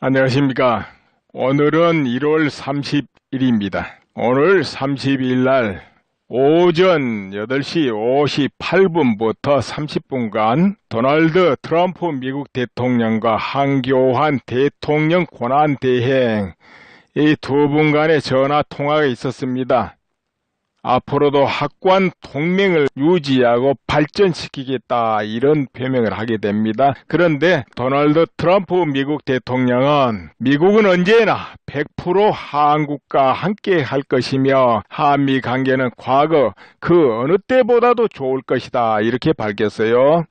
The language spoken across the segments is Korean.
안녕하십니까. 오늘은 1월 30일입니다. 오늘 30일 날 오전 8시 58분부터 30분간 도널드 트럼프 미국 대통령과 한교환 대통령 권한대행 이 두 분 간의 전화 통화가 있었습니다. 앞으로도 확고한 동맹을 유지하고 발전시키겠다 이런 표명을 하게 됩니다. 그런데 도널드 트럼프 미국 대통령은 미국은 언제나 100% 한국과 함께 할 것이며 한미 관계는 과거 그 어느 때보다도 좋을 것이다 이렇게 밝혔어요.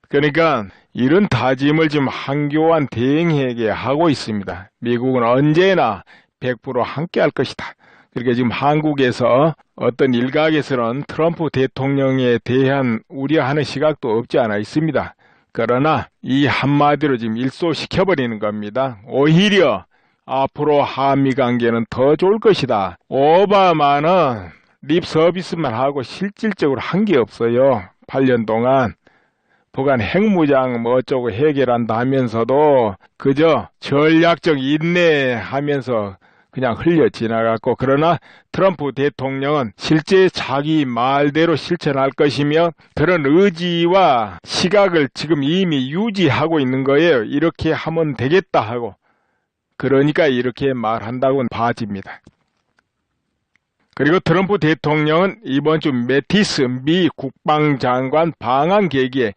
그러니까 이런 다짐을 지금 한교환 대행에게 하고 있습니다. 미국은 언제나 100% 함께 할 것이다. 그러니까 지금 한국에서 어떤 일각에서는 트럼프 대통령에 대한 우려하는 시각도 없지 않아 있습니다. 그러나 이 한마디로 지금 일소시켜버리는 겁니다. 오히려 앞으로 한미 관계는 더 좋을 것이다. 오바마는 립 서비스만 하고 실질적으로 한 게 없어요. 8년 동안. 북한 핵무장 뭐 어쩌고 해결한다 하면서도 그저 전략적 인내하면서 그냥 흘려 지나갔고, 그러나 트럼프 대통령은 실제 자기 말대로 실천할 것이며 그런 의지와 시각을 지금 이미 유지하고 있는 거예요. 이렇게 하면 되겠다 하고. 그러니까 이렇게 말한다고는 봐집니다. 그리고 트럼프 대통령은 이번 주 매티스 미 국방장관 방한 계기에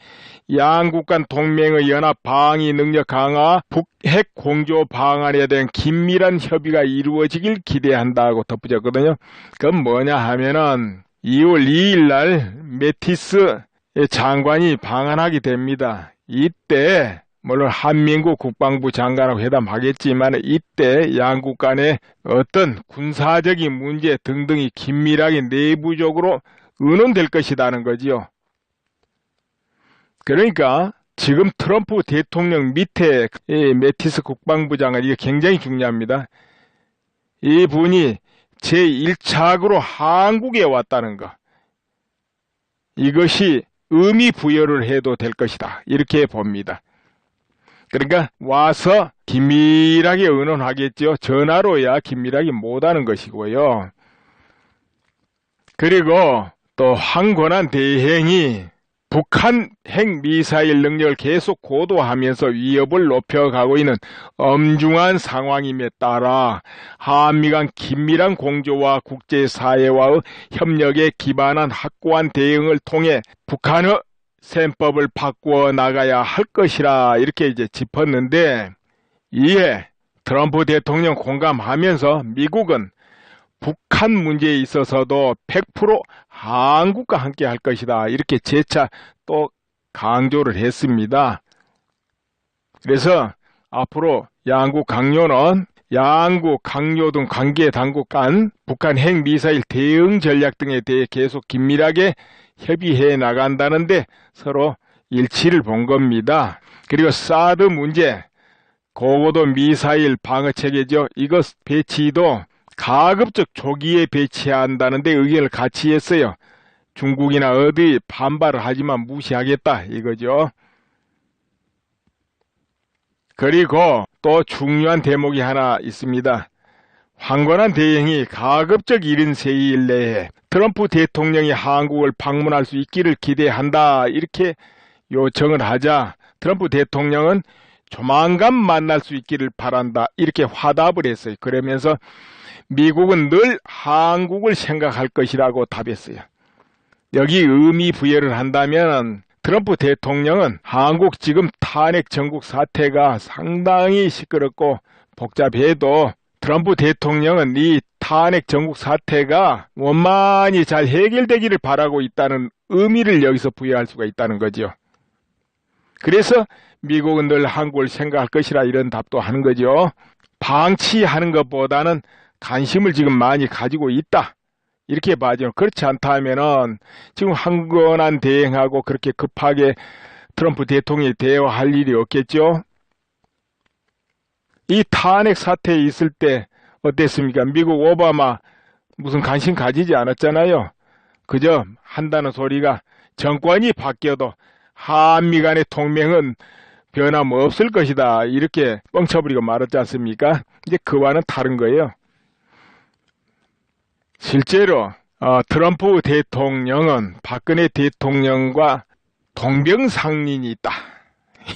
양국 간 동맹의 연합 방위 능력 강화, 북핵 공조 방안에 대한 긴밀한 협의가 이루어지길 기대한다고 덧붙였거든요. 그건 뭐냐 하면은 2월 2일 날 매티스 장관이 방한하게 됩니다. 이때 물론 한민국 국방부 장관하고 회담하겠지만 이때 양국 간의 어떤 군사적인 문제 등등이 긴밀하게 내부적으로 의논될 것이라는 거지요. 그러니까 지금 트럼프 대통령 밑에 매티스 국방부 장관, 이게 굉장히 중요합니다. 이분이 제1차적으로 한국에 왔다는 거, 이것이 의미 부여를 해도 될 것이다 이렇게 봅니다. 그러니까 와서 긴밀하게 의논하겠죠. 전화로야 긴밀하게 못하는 것이고요. 그리고 또 황권한 대행이 북한 핵미사일 능력을 계속 고도화하면서 위협을 높여가고 있는 엄중한 상황임에 따라 한미 간 긴밀한 공조와 국제사회와의 협력에 기반한 확고한 대응을 통해 북한의 셈법을 바꾸어 나가야 할 것이라 이렇게 이제 짚었는데, 이에 트럼프 대통령 공감하면서 미국은 북한 문제에 있어서도 100% 한국과 함께 할 것이다 이렇게 재차 또 강조를 했습니다. 그래서 앞으로 양국 강요는 양국 강요 등 관계 당국 간 북한 핵미사일 대응 전략 등에 대해 계속 긴밀하게 협의해 나간다는데 서로 일치를 본 겁니다. 그리고 사드 문제, 고고도 미사일 방어 체계죠. 이것 배치도 가급적 초기에 배치한다는데 의견을 같이 했어요. 중국이나 어디 반발을 하지만 무시하겠다 이거죠. 그리고 또 중요한 대목이 하나 있습니다. 황권한 대행이 가급적 74일 내에 트럼프 대통령이 한국을 방문할 수 있기를 기대한다 이렇게 요청을 하자 트럼프 대통령은 조만간 만날 수 있기를 바란다 이렇게 화답을 했어요. 그러면서 미국은 늘 한국을 생각할 것이라고 답했어요. 여기 의미 부여를 한다면 트럼프 대통령은 한국 지금 탄핵 전국 사태가 상당히 시끄럽고 복잡해도 트럼프 대통령은 이 탄핵 전국 사태가 원만히 잘 해결되기를 바라고 있다는 의미를 여기서 부여할 수가 있다는 거죠. 그래서 미국은 늘 한국을 생각할 것이라 이런 답도 하는 거죠. 방치하는 것보다는 관심을 지금 많이 가지고 있다 이렇게 봐죠. 그렇지 않다 하면은 지금 황권한 대행하고 그렇게 급하게 트럼프 대통령이 대화할 일이 없겠죠. 이 탄핵 사태에 있을 때 어땠습니까? 미국 오바마 무슨 관심 가지지 않았잖아요. 그저 한다는 소리가 정권이 바뀌어도 한미 간의 동맹은 변함 없을 것이다. 이렇게 뻥쳐버리고 말았지 않습니까? 이제 그와는 다른 거예요. 실제로 트럼프 대통령은 박근혜 대통령과 동병상련이 있다.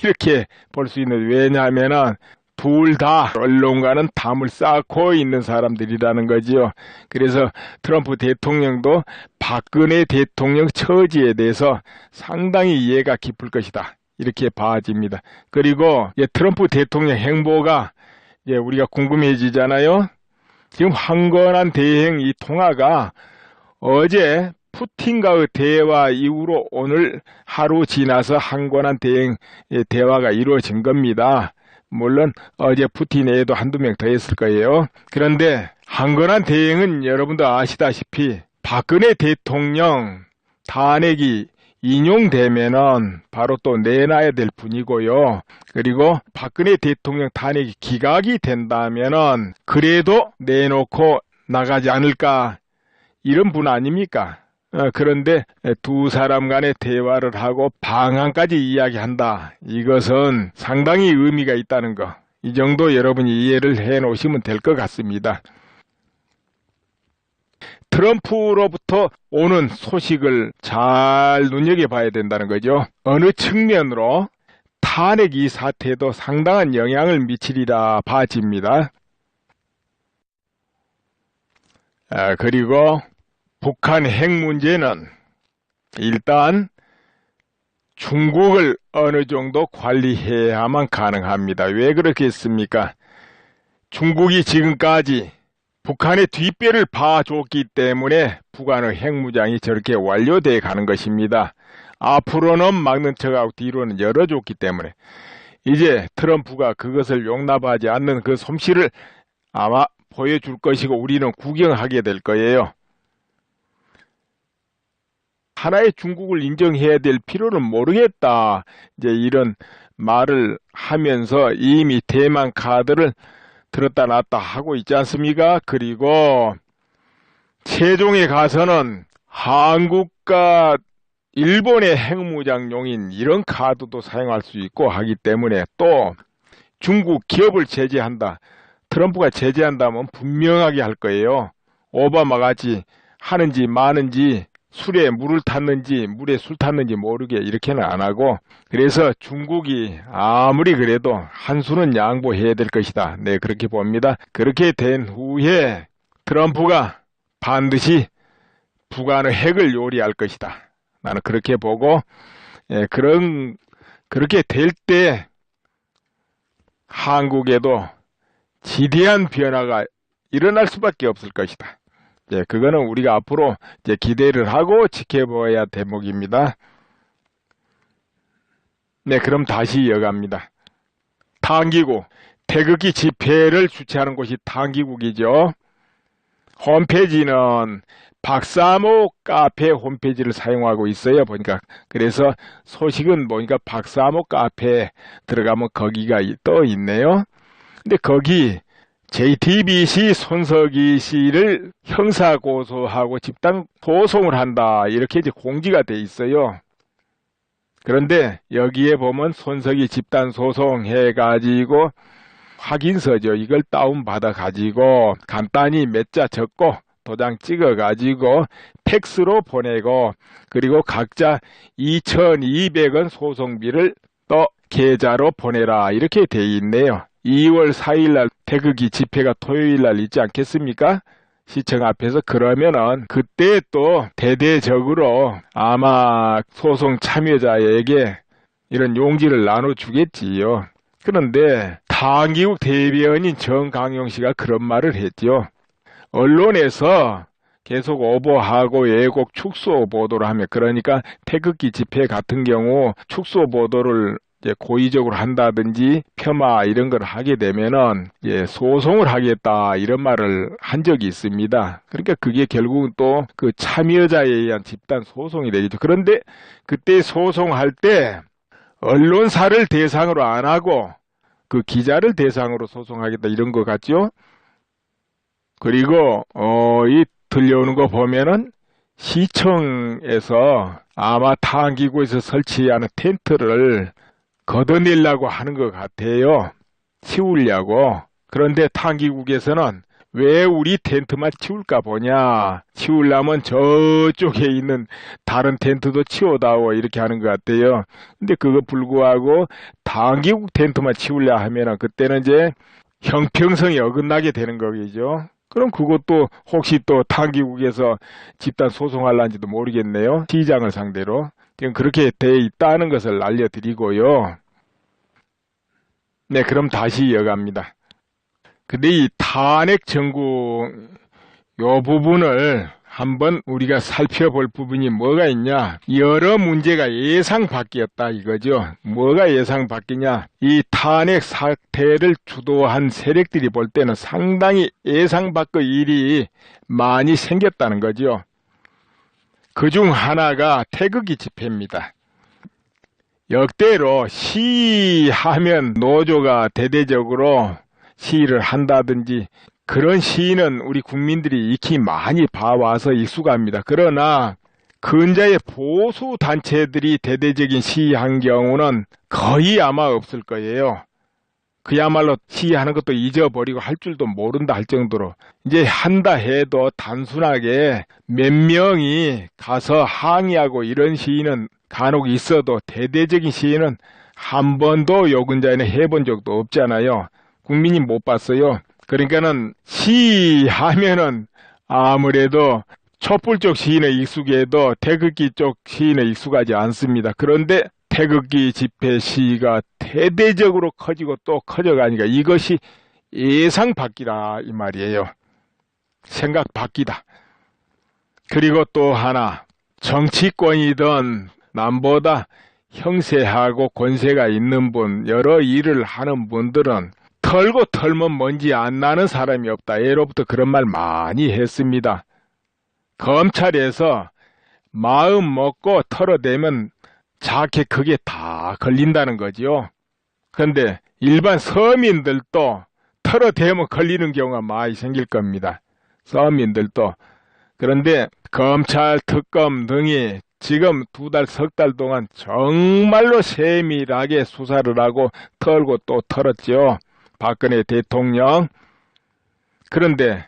이렇게 볼 수 있는, 왜냐하면 둘 다 언론과는 담을 쌓고 있는 사람들이라는 거지요. 그래서 트럼프 대통령도 박근혜 대통령 처지에 대해서 상당히 이해가 깊을 것이다. 이렇게 봐집니다. 그리고 트럼프 대통령 행보가 우리가 궁금해지잖아요. 지금 황건한 대행 이 통화가 어제 푸틴과의 대화 이후로 오늘 하루 지나서 황건한 대행의 대화가 이루어진 겁니다. 물론 어제 푸틴 외에도 한두 명 더 했을 거예요. 그런데 황건한 대행은 여러분도 아시다시피 박근혜 대통령 탄핵이 인용되면은 바로 또 내놔야 될 분이고요. 그리고 박근혜 대통령 탄핵이 기각이 된다면은 그래도 내놓고 나가지 않을까, 이런 분 아닙니까? 그런데 두 사람 간의 대화를 하고 방안까지 이야기한다. 이것은 상당히 의미가 있다는 거. 이 정도 여러분이 이해를 해 놓으시면 될 것 같습니다. 트럼프로부터 오는 소식을 잘 눈여겨봐야 된다는 거죠. 어느 측면으로 탄핵 이 사태도 상당한 영향을 미치리라 봐집니다. 그리고 북한 핵 문제는 일단 중국을 어느 정도 관리해야만 가능합니다. 왜 그렇겠습니까? 중국이 지금까지 북한의 뒷배를 봐줬기 때문에 북한의 핵무장이 저렇게 완료돼 가는 것입니다. 앞으로는 막는 척하고 뒤로는 열어줬기 때문에 이제 트럼프가 그것을 용납하지 않는 그 솜씨를 아마 보여줄 것이고 우리는 구경하게 될 거예요. 하나의 중국을 인정해야 될 필요는 모르겠다. 이제 이런 말을 하면서 이미 대만 카드를 들었다 놨다 하고 있지 않습니까? 그리고 최종에 가서는 한국과 일본의 핵무장용인 이런 카드도 사용할 수 있고 하기 때문에 또 중국 기업을 제재한다. 트럼프가 제재한다면 분명하게 할 거예요. 오바마 같이 하는지 마는지, 술에 물을 탔는지 물에 술 탔는지 모르게 이렇게는 안 하고, 그래서 중국이 아무리 그래도 한 수는 양보해야 될 것이다. 네, 그렇게 봅니다. 그렇게 된 후에 트럼프가 반드시 북한의 핵을 요리할 것이다. 나는 그렇게 보고, 그렇게 될 때 한국에도 지대한 변화가 일어날 수밖에 없을 것이다. 그거는 우리가 앞으로 기대를 하고 지켜봐야 대목입니다. 네, 그럼 다시 이어갑니다. 탄기국, 태극기 집회를 주최하는 곳이 탄기국이죠. 홈페이지는 박사모 카페 홈페이지를 사용하고 있어요. 보니까. 그래서 소식은 보니까 박사모 카페에 들어가면 거기가 떠 있네요. 근데 거기 JTBC 손석희 씨를 형사고소하고 집단 소송을 한다. 이렇게 이제 공지가 돼 있어요. 그런데 여기에 보면 손석희 집단 소송 해가지고 확인서죠. 이걸 다운받아 가지고 간단히 몇 자 적고 도장 찍어 가지고 팩스로 보내고, 그리고 각자 2,200원 소송비를 또 계좌로 보내라. 이렇게 돼 있네요. 2월 4일날 태극기 집회가 토요일날 있지 않겠습니까? 시청 앞에서. 그러면은 그때 또 대대적으로 아마 소송 참여자에게 이런 용지를 나눠주겠지요. 그런데 탄기국 대변인 정강용 씨가 그런 말을 했죠. 언론에서 계속 오보하고 왜곡 축소 보도를 하면, 그러니까 태극기 집회 같은 경우 축소 보도를 고의적으로 한다든지 폄하 이런 걸 하게 되면은 소송을 하겠다 이런 말을 한 적이 있습니다. 그러니까 그게 결국은 또 그 참여자에 의한 집단 소송이 되겠죠. 그런데 그때 소송할 때 언론사를 대상으로 안 하고 그 기자를 대상으로 소송하겠다 이런 것 같죠. 그리고 이 들려오는 거 보면은 시청에서 아마 탄기구에서 설치하는 텐트를 걷어내려고 하는 것 같아요. 치우려고. 그런데 타기국에서는 왜 우리 텐트만 치울까 보냐. 치우려면 저쪽에 있는 다른 텐트도 치워다오 이렇게 하는 것 같아요. 근데 그거 불구하고 타기국 텐트만 치우려 하면은 그때는 이제 형평성이 어긋나게 되는 거겠죠. 그럼 그것도 혹시 또 타기국에서 집단 소송할란지도 모르겠네요. 시장을 상대로. 지금 그렇게 돼 있다는 것을 알려드리고요. 네, 그럼 다시 이어갑니다. 근데 이 탄핵 청구 요 부분을 한번 우리가 살펴볼 부분이 뭐가 있냐. 여러 문제가 예상 밖이었다 이거죠. 뭐가 예상 밖이냐. 이 탄핵 사태를 주도한 세력들이 볼 때는 상당히 예상 밖의 일이 많이 생겼다는 거죠. 그중 하나가 태극기 집회입니다. 역대로 시위하면 노조가 대대적으로 시위를 한다든지 그런 시위는 우리 국민들이 익히 많이 봐와서 익숙합니다. 그러나 근자의 보수 단체들이 대대적인 시위한 경우는 거의 아마 없을 거예요. 그야말로 시위하는 것도 잊어버리고 할 줄도 모른다 할 정도로 이제 한다 해도 단순하게 몇 명이 가서 항의하고 이런 시위는 간혹 있어도 대대적인 시위는 한 번도 요 근자에는 해본 적도 없잖아요. 국민이 못 봤어요. 그러니까는 시위하면은 아무래도 촛불 쪽 시위는 익숙해도 태극기 쪽 시위는 익숙하지 않습니다. 그런데 태극기 집회 시위가 대대적으로 커지고 또 커져가니까 이것이 예상 밖이라 이 말이에요. 생각 밖이다. 그리고 또 하나, 정치권이든 남보다 형세하고 권세가 있는 분, 여러 일을 하는 분들은 털고 털면 먼지 안 나는 사람이 없다. 예로부터 그런 말 많이 했습니다. 검찰에서 마음 먹고 털어대면 작게 크게 다 걸린다는 거지요. 그런데 일반 서민들도 털어대면 걸리는 경우가 많이 생길 겁니다. 서민들도. 그런데 검찰, 특검 등이 지금 2달, 3달 동안 정말로 세밀하게 수사를 하고 털고 또 털었죠. 박근혜 대통령. 그런데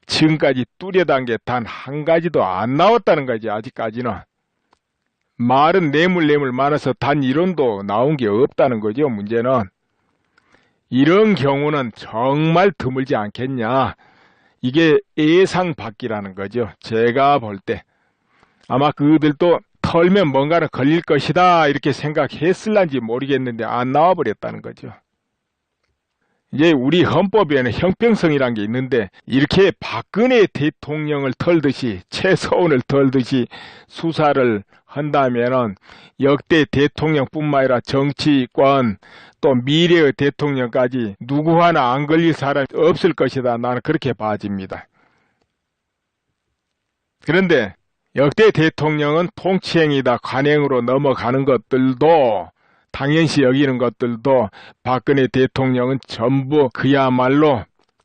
지금까지 뚜렷한 게 단 한 가지도 안 나왔다는 거지, 아직까지는. 말은 뇌물 많아서 단 이론도 나온 게 없다는 거죠, 문제는. 이런 경우는 정말 드물지 않겠냐. 이게 예상 밖이라는 거죠. 제가 볼 때. 아마 그들도 털면 뭔가는 걸릴 것이다 이렇게 생각했을란지 모르겠는데 안 나와버렸다는 거죠. 이제 우리 헌법에는 형평성이라는 게 있는데 이렇게 박근혜 대통령을 털듯이 최서원을 털듯이 수사를 한다면은 역대 대통령뿐만 아니라 정치권 또 미래의 대통령까지 누구 하나 안 걸릴 사람이 없을 것이다. 나는 그렇게 봐집니다. 그런데 역대 대통령은 통치행위다 관행으로 넘어가는 것들도 당연시 여기는 것들도 박근혜 대통령은 전부 그야말로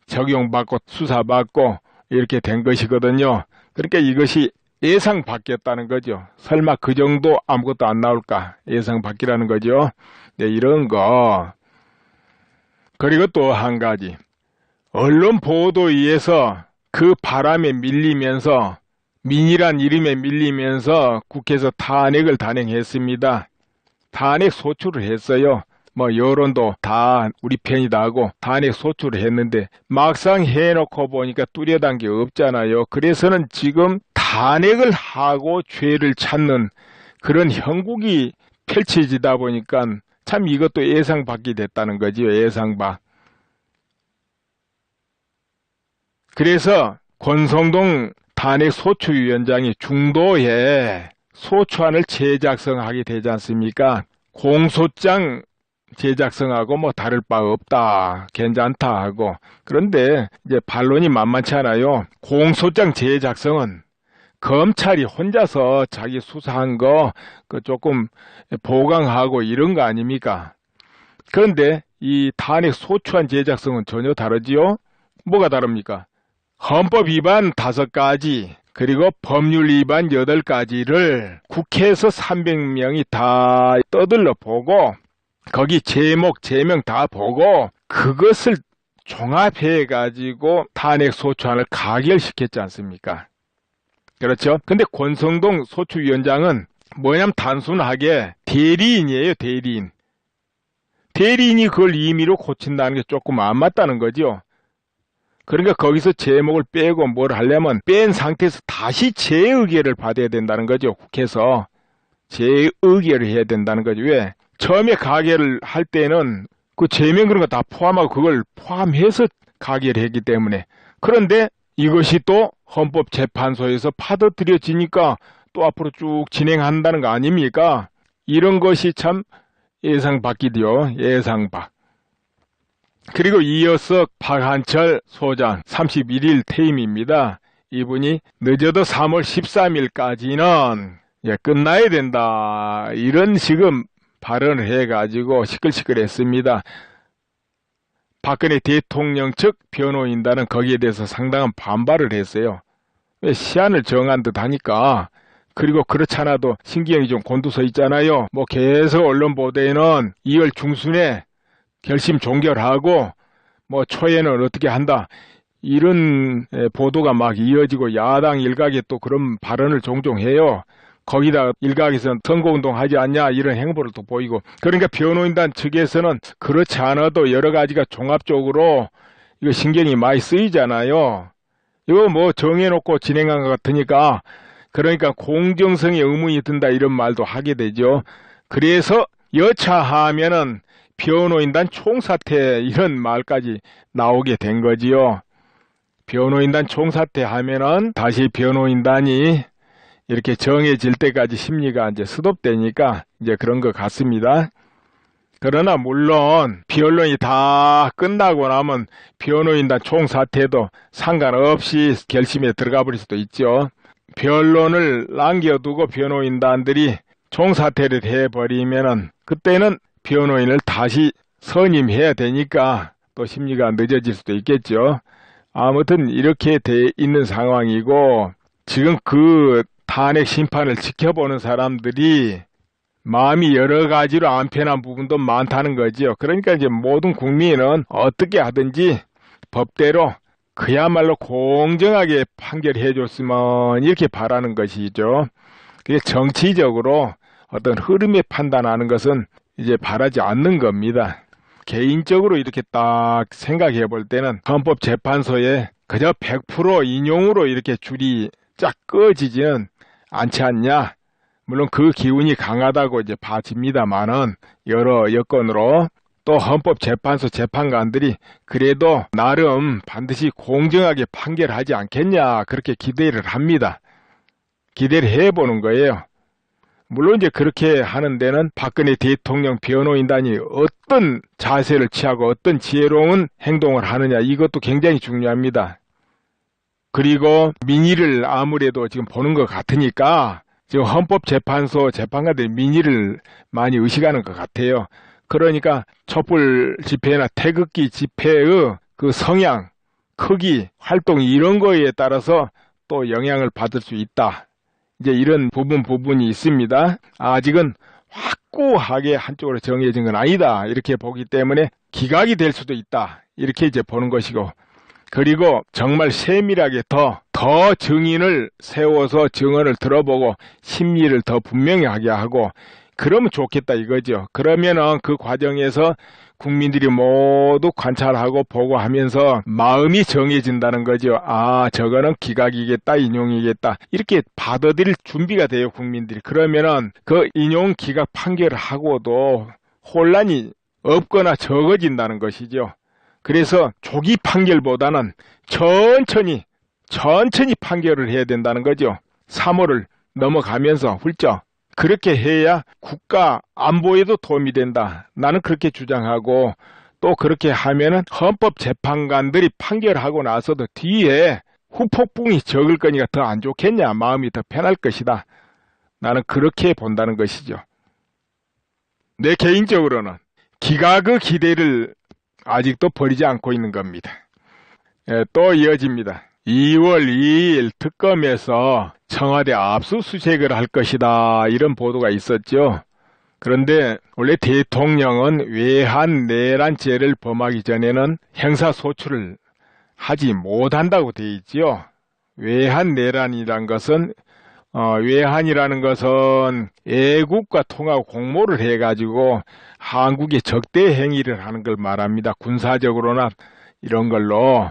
적용받고 수사받고 이렇게 된 것이거든요. 그러니까 이것이 예상 밖이었다는 거죠. 설마 그 정도 아무것도 안 나올까? 예상 밖이라는 거죠. 네, 이런 거. 그리고 또 한 가지. 언론 보도에 의해서 그 바람에 밀리면서 민이란 이름에 밀리면서 국회에서 탄핵을 단행했습니다. 탄핵 소추를 했어요. 뭐 여론도 다 우리 편이다 하고 탄핵 소추를 했는데 막상 해놓고 보니까 뚜렷한 게 없잖아요. 그래서는 지금 탄핵을 하고 죄를 찾는 그런 형국이 펼쳐지다 보니까 참 이것도 예상 밖이 됐다는 거지요. 예상 밖. 그래서 권성동 탄핵 소추위원장이 중도에 소추안을 재작성하게 되지 않습니까? 공소장 제작성하고 뭐 다를 바 없다, 괜찮다 하고. 그런데 이제 반론이 만만치 않아요. 공소장 제작성은 검찰이 혼자서 자기 수사한 거 그 조금 보강하고 이런 거 아닙니까? 그런데 이 탄핵 소추안 제작성은 전혀 다르지요? 뭐가 다릅니까? 헌법 위반 5가지, 그리고 법률 위반 8가지를 국회에서 300명이 다 떠들러 보고 거기 제목, 제명 다 보고 그것을 종합해가지고 탄핵 소추안을 가결시켰지 않습니까? 그렇죠? 근데 권성동 소추위원장은 뭐냐면 단순하게 대리인이에요, 대리인. 대리인이 그걸 임의로 고친다는 게 조금 안 맞다는 거죠. 그러니까 거기서 제목을 빼고 뭘 하려면 뺀 상태에서 다시 재의결을 받아야 된다는 거죠. 국회에서 재의결을 해야 된다는 거죠. 왜? 처음에 가결을 할 때는 그 제명 그런 거 다 포함하고 그걸 포함해서 가결했기 때문에. 그런데 이것이 또 헌법재판소에서 받아들여지니까 또 앞으로 쭉 진행한다는 거 아닙니까? 이런 것이 참 예상 밖이디요. 예상 밖. 그리고 이어서 박한철 소장 31일 퇴임입니다. 이분이 늦어도 3월 13일까지는 끝나야 된다. 이런 식의 발언을 해가지고 시끌시끌했습니다. 박근혜 대통령 측 변호인단은 거기에 대해서 상당한 반발을 했어요. 왜 시한을 정한 듯 하니까. 그리고 그렇잖아도 신기형이 좀 곤두서 있잖아요. 뭐 계속 언론 보도에는 2월 중순에 결심 종결하고 뭐 초에는 어떻게 한다. 이런 보도가 막 이어지고 야당 일각에 또 그런 발언을 종종 해요. 거기다 일각에서는 선거운동 하지 않냐 이런 행보를 또 보이고. 그러니까 변호인단 측에서는 그렇지 않아도 여러 가지가 종합적으로 이거 신경이 많이 쓰이잖아요. 이거 뭐 정해놓고 진행한 것 같으니까 그러니까 공정성에 의문이 든다 이런 말도 하게 되죠. 그래서 여차하면은 변호인단 총사퇴 이런 말까지 나오게 된 거지요. 변호인단 총사퇴 하면은 다시 변호인단이 이렇게 정해질 때까지 심리가 이제 스톱되니까 이제 그런 것 같습니다. 그러나 물론 변론이 다 끝나고 나면 변호인단 총사퇴도 상관없이 결심에 들어가 버릴 수도 있죠. 변론을 남겨두고 변호인단들이 총사퇴를 해버리면은 그때는 변호인을 다시 선임해야 되니까 또 심리가 늦어질 수도 있겠죠. 아무튼 이렇게 돼 있는 상황이고 지금 그 탄핵 심판을 지켜보는 사람들이 마음이 여러 가지로 안 편한 부분도 많다는 거지요. 그러니까 이제 모든 국민은 어떻게 하든지 법대로 그야말로 공정하게 판결해 줬으면 이렇게 바라는 것이죠. 그게 정치적으로 어떤 흐름에 판단하는 것은 이제 바라지 않는 겁니다. 개인적으로 이렇게 딱 생각해 볼 때는 헌법재판소에 그저 100% 인용으로 이렇게 줄이 쫙 꺼지지는 않지 않냐. 물론 그 기운이 강하다고 이제 봐집니다만은 여러 여건으로 또 헌법재판소 재판관들이 그래도 나름 반드시 공정하게 판결하지 않겠냐 그렇게 기대를 합니다. 기대를 해보는 거예요. 물론 이제 그렇게 하는 데는 박근혜 대통령 변호인단이 어떤 자세를 취하고 어떤 지혜로운 행동을 하느냐 이것도 굉장히 중요합니다. 그리고 민의를 아무래도 지금 보는 것 같으니까 지금 헌법재판소 재판관들이 민의를 많이 의식하는 것 같아요. 그러니까 촛불 집회나 태극기 집회의 그 성향, 크기, 활동 이런 거에 따라서 또 영향을 받을 수 있다. 이제 이런 부분이 있습니다. 아직은 확고하게 한쪽으로 정해진 건 아니다. 이렇게 보기 때문에 기각이 될 수도 있다. 이렇게 이제 보는 것이고. 그리고 정말 세밀하게 더 증인을 세워서 증언을 들어보고 심리를 더 분명하게 하고 그러면 좋겠다 이거죠. 그러면은 그 과정에서 국민들이 모두 관찰하고 보고 하면서 마음이 정해진다는 거죠. 아, 저거는 기각이겠다, 인용이겠다. 이렇게 받아들일 준비가 돼요, 국민들이. 그러면은 그 인용 기각 판결을 하고도 혼란이 없거나 적어진다는 것이죠. 그래서 조기 판결보다는 천천히 판결을 해야 된다는 거죠. 3월을 넘어가면서 훌쩍. 그렇게 해야 국가 안보에도 도움이 된다. 나는 그렇게 주장하고 또 그렇게 하면은 헌법재판관들이 판결하고 나서도 뒤에 후폭풍이 적을 거니까 더 안 좋겠냐. 마음이 더 편할 것이다. 나는 그렇게 본다는 것이죠. 내 개인적으로는 기각의 기대를 아직도 버리지 않고 있는 겁니다. 또 이어집니다. 2월 2일 특검에서 청와대 압수수색을 할 것이다. 이런 보도가 있었죠. 그런데 원래 대통령은 외환 내란죄를 범하기 전에는 형사소추를 하지 못한다고 되어 있지요. 외환 내란이란 것은 외환이라는 것은 애국과 통하고 공모를 해가지고 한국에 적대 행위를 하는 걸 말합니다. 군사적으로나 이런 걸로.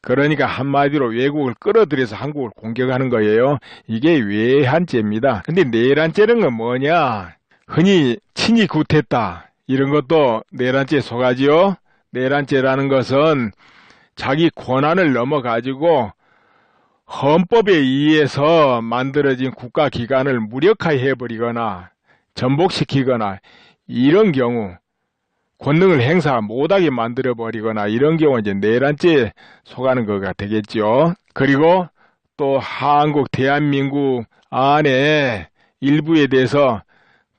그러니까 한마디로 외국을 끌어들여서 한국을 공격하는 거예요. 이게 외환죄입니다. 근데 내란죄는 건 뭐냐? 흔히 친이 구태타 이런 것도 내란죄에 속하지요. 내란죄라는 것은 자기 권한을 넘어가지고 헌법에 의해서 만들어진 국가기관을 무력화해버리거나 전복시키거나 이런 경우 권능을 행사 못하게 만들어버리거나 이런 경우 이제 내란죄에 속하는 거가 되겠죠. 그리고 또 한국, 대한민국 안에 일부에 대해서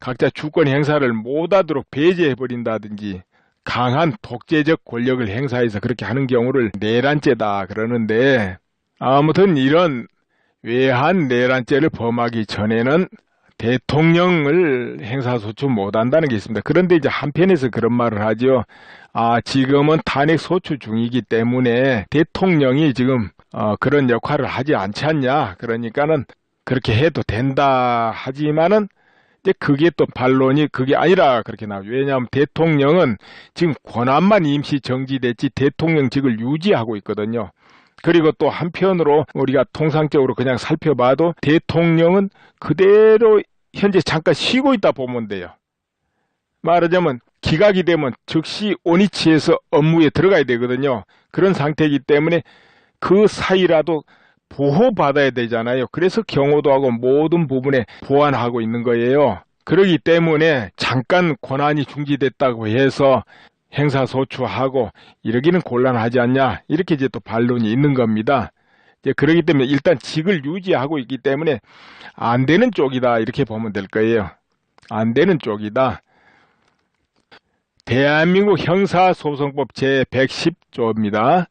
각자 주권 행사를 못하도록 배제해버린다든지 강한 독재적 권력을 행사해서 그렇게 하는 경우를 내란죄다 그러는데 아무튼 이런 외환 내란죄를 범하기 전에는 대통령을 행사소추 못한다는 게 있습니다. 그런데 이제 한편에서 그런 말을 하죠. 지금은 탄핵소추 중이기 때문에 대통령이 지금 그런 역할을 하지 않지 않냐. 그러니까는 그렇게 해도 된다 하지만은 이제 그게 또 반론이 그게 아니라 그렇게 나오죠. 왜냐하면 대통령은 지금 권한만 임시 정지됐지 대통령직을 유지하고 있거든요. 그리고 또 한편으로 우리가 통상적으로 그냥 살펴봐도 대통령은 그대로 현재 잠깐 쉬고 있다 보면 돼요. 말하자면 기각이 되면 즉시 원위치해서 업무에 들어가야 되거든요. 그런 상태이기 때문에 그 사이라도 보호받아야 되잖아요. 그래서 경호도하고 모든 부분에 보완하고 있는 거예요. 그렇기 때문에 잠깐 권한이 중지됐다고 해서 행사소추하고 이러기는 곤란하지 않냐. 이렇게 이제 또 반론이 있는 겁니다. 이제 그렇기 때문에 일단 직을 유지하고 있기 때문에 안 되는 쪽이다. 이렇게 보면 될 거예요. 안 되는 쪽이다. 대한민국 형사소송법 제110조입니다.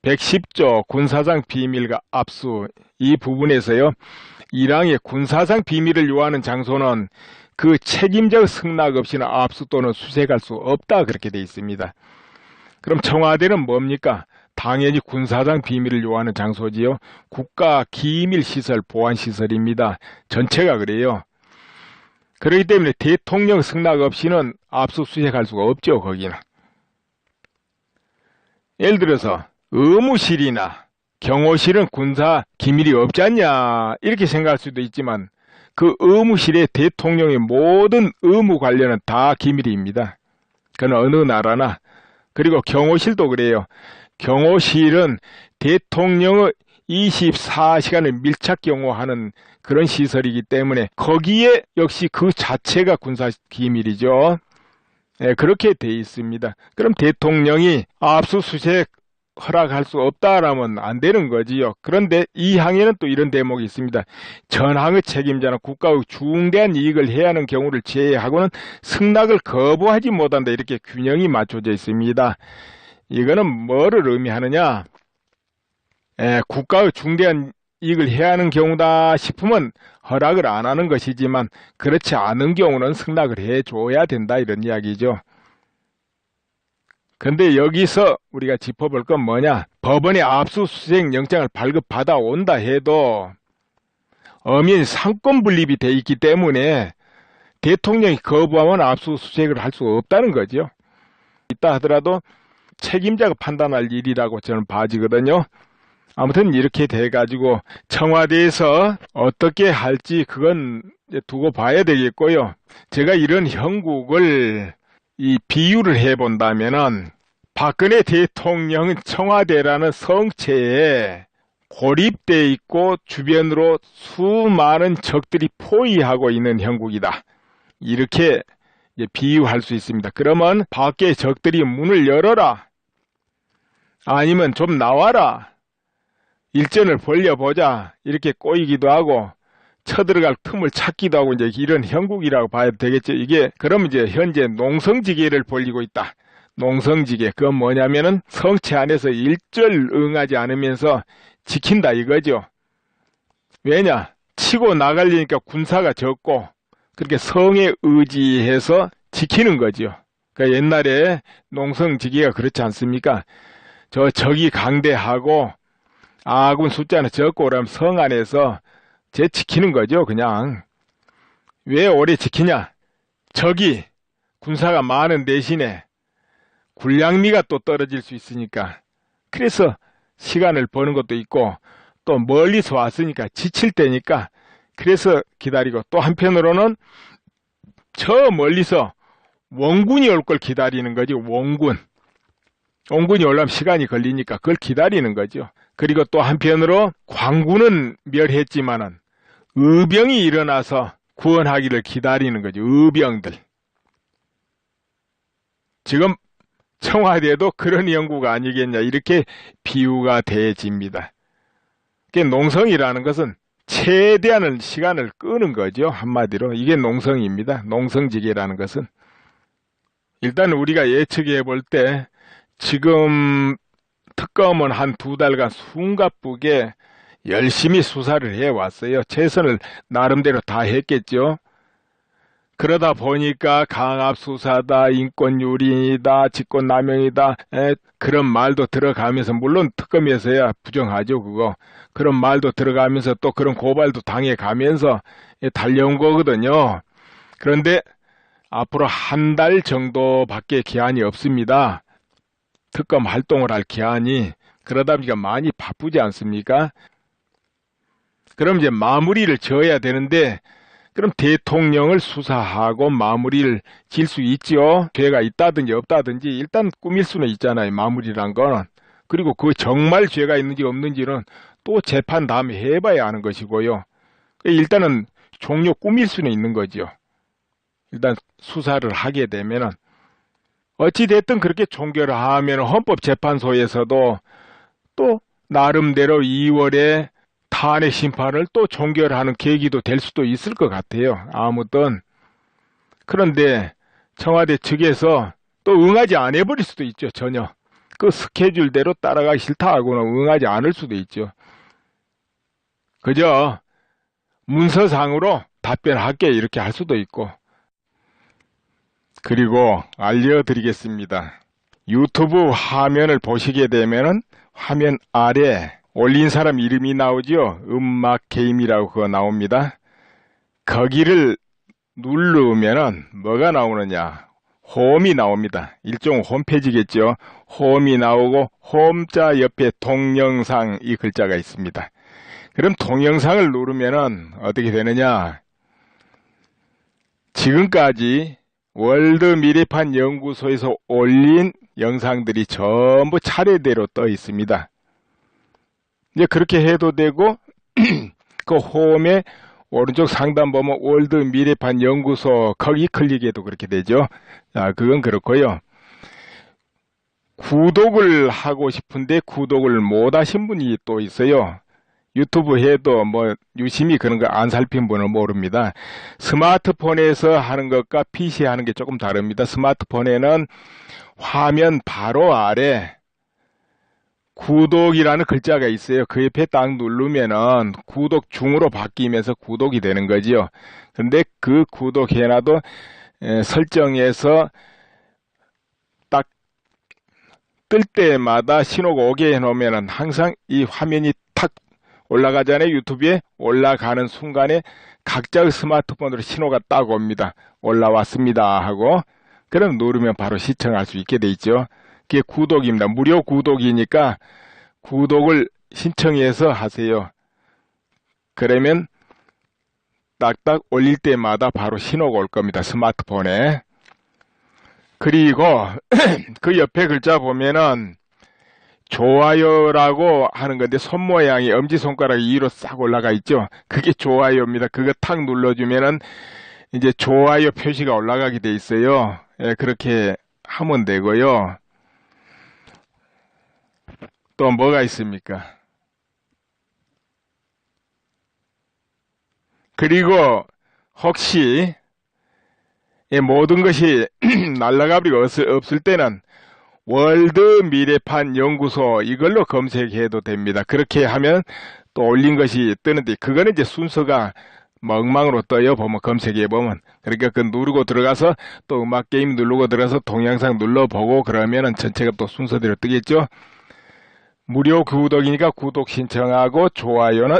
110조 군사상 비밀과 압수 이 부분에서요. 1항의 군사상 비밀을 요하는 장소는 그 책임적 승낙 없이는 압수 또는 수색할 수 없다 그렇게 되어 있습니다. 그럼 청와대는 뭡니까? 당연히 군사상 비밀을 요하는 장소지요. 국가기밀시설, 보안시설입니다. 전체가 그래요. 그렇기 때문에 대통령 승낙 없이는 압수수색할 수가 없죠. 거기는. 예를 들어서 의무실이나 경호실은 군사 기밀이 없지 않냐 이렇게 생각할 수도 있지만 그 의무실에 대통령의 모든 의무 관련은 다 기밀입니다. 그건 어느 나라나. 그리고 경호실도 그래요. 경호실은 대통령의 24시간을 밀착 경호하는 그런 시설이기 때문에 거기에 역시 그 자체가 군사 기밀이죠. 네, 그렇게 돼 있습니다. 그럼 대통령이 압수수색 허락할 수 없다라면 안 되는 거지요. 그런데 이 항에는 또 이런 대목이 있습니다. 전항의 책임자는 국가의 중대한 이익을 해야 하는 경우를 제외하고는 승낙을 거부하지 못한다. 이렇게 균형이 맞춰져 있습니다. 이거는 뭐를 의미하느냐? 국가의 중대한 이익을 해야 하는 경우다 싶으면 허락을 안 하는 것이지만 그렇지 않은 경우는 승낙을 해줘야 된다. 이런 이야기죠. 근데 여기서 우리가 짚어볼 건 뭐냐? 법원에 압수수색 영장을 발급받아 온다 해도 엄연히 상권 분립이 돼 있기 때문에 대통령이 거부하면 압수수색을 할 수 없다는 거죠. 있다 하더라도 책임자가 판단할 일이라고 저는 봐지거든요. 아무튼 이렇게 돼가지고 청와대에서 어떻게 할지 그건 두고 봐야 되겠고요. 제가 이런 형국을 비유를 해본다면은 박근혜 대통령은 청와대라는 성체에 고립되어 있고 주변으로 수많은 적들이 포위하고 있는 형국이다. 이렇게 비유할 수 있습니다. 그러면 밖에 적들이 문을 열어라. 아니면 좀 나와라. 일전을 벌려보자. 이렇게 꼬이기도 하고 쳐들어갈 틈을 찾기도 하고 이제 이런 형국이라고 봐야 되겠죠. 이게 그럼 이제 현재 농성지계를 벌이고 있다. 농성지계 그건 뭐냐면은 성체 안에서 일절 응하지 않으면서 지킨다 이거죠. 왜냐? 치고 나가려니까 군사가 적고 그렇게 성에 의지해서 지키는 거죠. 그러니까 옛날에 농성지기가 그렇지 않습니까? 적이 강대하고 아군 숫자는 적고 그러면 성 안에서 지키는 거죠, 그냥. 왜 오래 지키냐? 적이 군사가 많은 대신에 군량미가 또 떨어질 수 있으니까. 그래서 시간을 버는 것도 있고 또 멀리서 왔으니까 지칠 때니까 그래서 기다리고, 또 한편으로는 저 멀리서 원군이 올 걸 기다리는 거죠. 원군이 오려면 시간이 걸리니까 그걸 기다리는 거죠. 그리고 또 한편으로 광군은 멸했지만은 의병이 일어나서 구원하기를 기다리는 거죠. 의병들. 지금 청와대도 그런 연구가 아니겠냐, 이렇게 비유가 되어집니다. 농성이라는 것은 최대한의 시간을 끄는 거죠. 한마디로 이게 농성입니다. 농성지계라는 것은. 일단 우리가 예측해 볼 때 지금 특검은 한 2달간 숨가쁘게 열심히 수사를 해왔어요. 최선을 나름대로 다 했겠죠. 그러다 보니까 강압수사다, 인권유린이다, 직권남용이다, 그런 말도 들어가면서, 물론 특검에서야 부정하죠, 그거. 그런 말도 들어가면서 또 그런 고발도 당해가면서 달려온 거거든요. 그런데 앞으로 한 달 정도밖에 기한이 없습니다. 특검 활동을 할 기한이. 그러다 보니까 많이 바쁘지 않습니까? 그럼 이제 마무리를 지어야 되는데, 그럼 대통령을 수사하고 마무리를 질 수 있죠. 죄가 있다든지 없다든지 일단 꾸밀 수는 있잖아요, 마무리란 거는. 그리고 그 정말 죄가 있는지 없는지는 또 재판 다음에 해봐야 하는 것이고요. 일단은 종료 꾸밀 수는 있는 거죠. 일단 수사를 하게 되면은. 어찌됐든 그렇게 종결을 하면 헌법재판소에서도 또 나름대로 2월에 탄핵 심판을 또 종결하는 계기도 될 수도 있을 것 같아요. 아무튼. 그런데 청와대 측에서 또 응하지 안 해버릴 수도 있죠, 전혀. 그 스케줄대로 따라가기 싫다 하고는 응하지 않을 수도 있죠. 그저 문서상으로 답변할게 이렇게 할 수도 있고. 그리고 알려드리겠습니다. 유튜브 화면을 보시게 되면은 화면 아래 올린 사람 이름이 나오죠. 음악 게임이라고 그거 나옵니다. 거기를 누르면은 뭐가 나오느냐? 홈이 나옵니다. 일종 홈페이지겠죠. 홈이 나오고 홈자 옆에 동영상 이 글자가 있습니다. 그럼 동영상을 누르면은 어떻게 되느냐? 지금까지 월드미래판 연구소에서 올린 영상들이 전부 차례대로 떠 있습니다. 이제 그렇게 해도 되고, 그 홈에 오른쪽 상단 보면 월드미래판 연구소 거기 클릭해도 그렇게 되죠. 자, 그건 그렇고요. 구독을 하고 싶은데 구독을 못 하신 분이 또 있어요. 유튜브 해도 뭐 유심히 그런 거 안 살핀 분은 모릅니다. 스마트폰에서 하는 것과 PC 하는 게 조금 다릅니다. 스마트폰에는 화면 바로 아래 구독이라는 글자가 있어요. 그 옆에 딱 누르면은 구독 중으로 바뀌면서 구독이 되는 거죠. 근데 그 구독해놔도 설정해서 딱 뜰 때마다 신호가 오게 해놓으면은 항상 이 화면이 탁 올라가잖아요. 유튜브에 올라가는 순간에 각자의 스마트폰으로 신호가 딱 옵니다. 올라왔습니다 하고. 그럼 누르면 바로 시청할 수 있게 돼 있죠. 그게 구독입니다. 무료 구독이니까 구독을 신청해서 하세요. 그러면 딱딱 올릴 때마다 바로 신호가 올 겁니다. 스마트폰에. 그리고 그 옆에 글자 보면은 좋아요라고 하는 건데 손 모양이 엄지손가락이 위로 싹 올라가 있죠. 그게 좋아요입니다. 그거 탁 눌러주면은 이제 좋아요 표시가 올라가게 돼 있어요. 예, 그렇게 하면 되고요. 또 뭐가 있습니까? 그리고 혹시 이 모든 것이 날라가버리고 없을 때는 월드미래판 연구소 이걸로 검색해도 됩니다. 그렇게 하면 또 올린 것이 뜨는데 그거는 이제 순서가 뭐 엉망으로 떠요. 보면 검색해 보면. 그러니까 그 누르고 들어가서 또 음악 게임 누르고 들어가서 동영상 눌러보고 그러면은 전체가 또 순서대로 뜨겠죠. 무료 구독이니까 구독 신청하고 좋아요는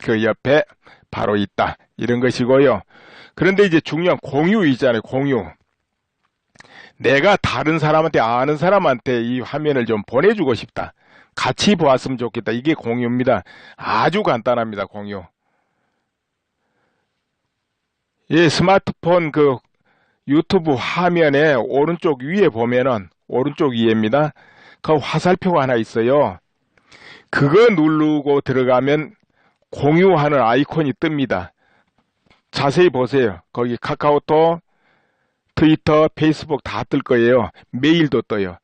그 옆에 바로 있다. 이런 것이고요. 그런데 이제 중요한 공유 있잖아요. 공유. 내가 다른 사람한테 아는 사람한테 이 화면을 좀 보내주고 싶다. 같이 보았으면 좋겠다. 이게 공유입니다. 아주 간단합니다. 공유. 예, 스마트폰 그 유튜브 화면에 오른쪽 위에 보면은 오른쪽 위에입니다. 그 화살표가 하나 있어요. 그거 누르고 들어가면 공유하는 아이콘이 뜹니다. 자세히 보세요. 거기 카카오톡, 트위터, 페이스북 다 뜰 거예요. 메일도 떠요.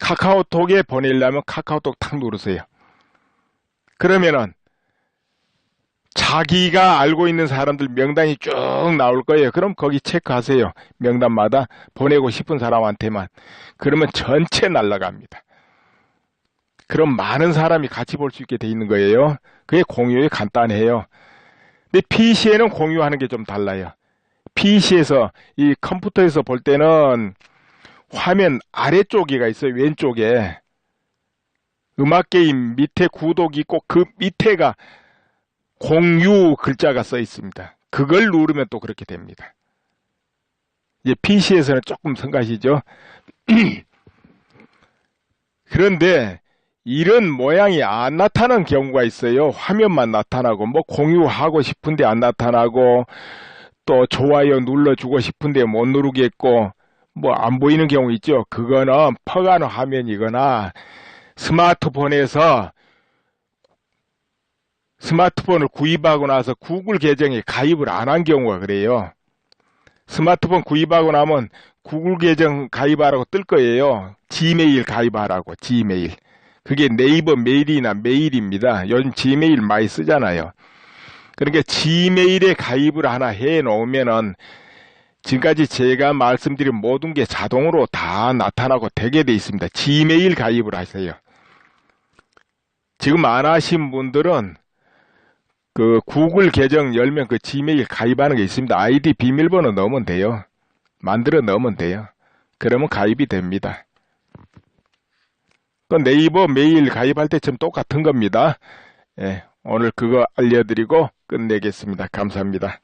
카카오톡에 보내려면 카카오톡 탁 누르세요. 그러면은 자기가 알고 있는 사람들 명단이 쭉 나올 거예요. 그럼 거기 체크하세요. 명단마다 보내고 싶은 사람한테만. 그러면 전체 날아갑니다. 그럼 많은 사람이 같이 볼 수 있게 돼 있는 거예요. 그게 공유에 간단해요. 근데 PC에는 공유하는 게 좀 달라요. PC에서 이 컴퓨터에서 볼 때는 화면 아래쪽에가 있어요. 왼쪽에. 음악 게임 밑에 구독이 있고 그 밑에가 공유 글자가 써 있습니다. 그걸 누르면 또 그렇게 됩니다. 이제 PC에서는 조금 성가시죠. 그런데 이런 모양이 안 나타나는 경우가 있어요. 화면만 나타나고 뭐 공유하고 싶은데 안 나타나고 또 좋아요 눌러주고 싶은데 못 누르겠고 뭐 안 보이는 경우 있죠. 그거는 퍼가는 화면이거나 스마트폰에서 스마트폰을 구입하고 나서 구글 계정에 가입을 안 한 경우가 그래요. 스마트폰 구입하고 나면 구글 계정 가입하라고 뜰 거예요. 지메일 가입하라고, 지메일. 그게 네이버 메일이나 메일입니다. 요즘 지메일 많이 쓰잖아요. 그러니까 지메일에 가입을 하나 해 놓으면은 지금까지 제가 말씀드린 모든 게 자동으로 다 나타나고 되게 돼 있습니다. 지메일 가입을 하세요. 지금 안 하신 분들은 그 구글 계정 열면 그 지메일 가입하는 게 있습니다. 아이디 비밀번호 넣으면 돼요. 만들어 넣으면 돼요. 그러면 가입이 됩니다. 그 네이버 메일 가입할 때처럼 똑같은 겁니다. 예, 오늘 그거 알려드리고 끝내겠습니다. 감사합니다.